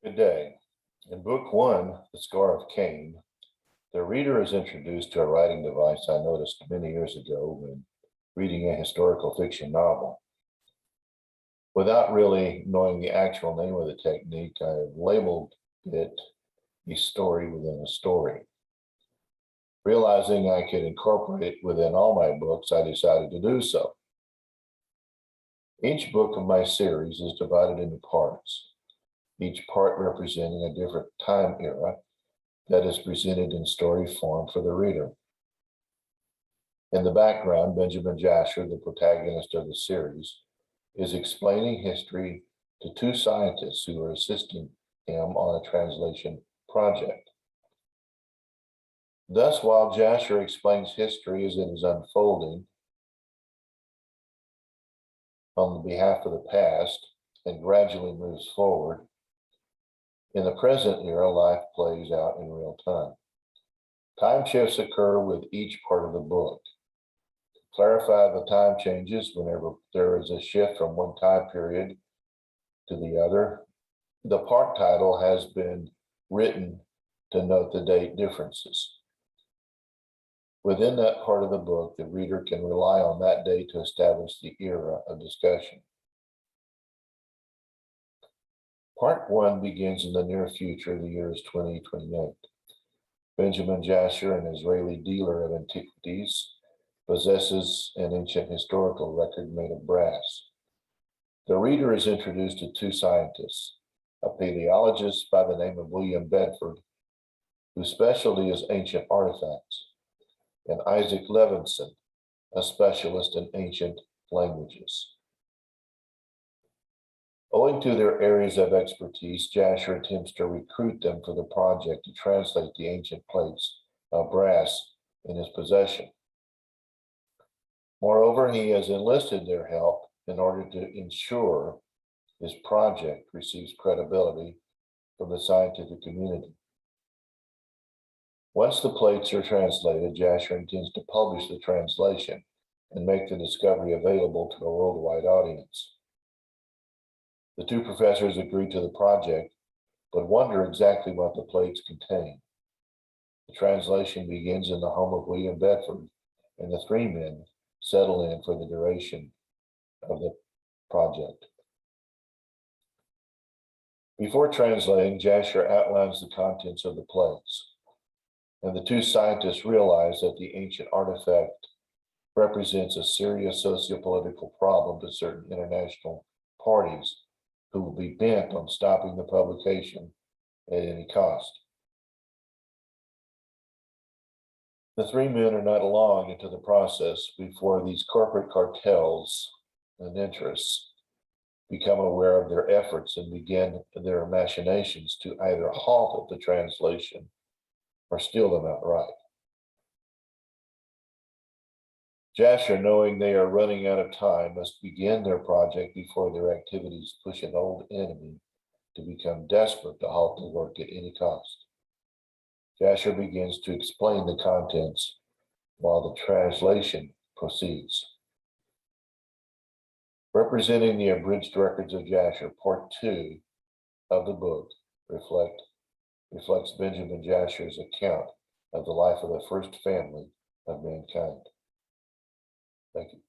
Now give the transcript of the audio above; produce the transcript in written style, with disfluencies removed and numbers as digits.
Good day. In Book 1, The Scar of Cain, the reader is introduced to a writing device I noticed many years ago when reading a historical fiction novel. Without really knowing the actual name of the technique, I have labeled it a story within a story. Realizing I could incorporate it within all my books, I decided to do so. Each book of my series is divided into parts, each part representing a different time era that is presented in story form for the reader. In the background, Benjamin Jasher, the protagonist of the series, is explaining history to two scientists who are assisting him on a translation project. Thus, while Jasher explains history as it is unfolding on behalf of the past and gradually moves forward, in the present era, life plays out in real time. Time shifts occur with each part of the book. To clarify the time changes whenever there is a shift from one time period to the other, the part title has been written to note the date differences. Within that part of the book, the reader can rely on that date to establish the era of discussion. Part 1 begins in the near future. The year is 2028. Benjamin Jasher, an Israeli dealer of antiquities, possesses an ancient historical record made of brass. The reader is introduced to two scientists, a paleologist by the name of William Bedford, whose specialty is ancient artifacts, and Isaac Levinson, a specialist in ancient languages. Owing to their areas of expertise, Jasher attempts to recruit them for the project to translate the ancient plates of brass in his possession. Moreover, he has enlisted their help in order to ensure his project receives credibility from the scientific community. Once the plates are translated, Jasher intends to publish the translation and make the discovery available to a worldwide audience. The two professors agree to the project, but wonder exactly what the plates contain. The translation begins in the home of William Bedford, and the three men settle in for the duration of the project. Before translating, Jasher outlines the contents of the plates, and the two scientists realize that the ancient artifact represents a serious sociopolitical problem to certain international parties who will be bent on stopping the publication at any cost. The three men are not long into the process before these corporate cartels and interests become aware of their efforts and begin their machinations to either halt the translation or steal them outright. Jasher, knowing they are running out of time, must begin their project before their activities push an old enemy to become desperate to halt the work at any cost. Jasher begins to explain the contents while the translation proceeds. Representing the abridged records of Jasher, Part 2 of the book reflects Benjamin Jasher's account of the life of the first family of mankind. Thank you.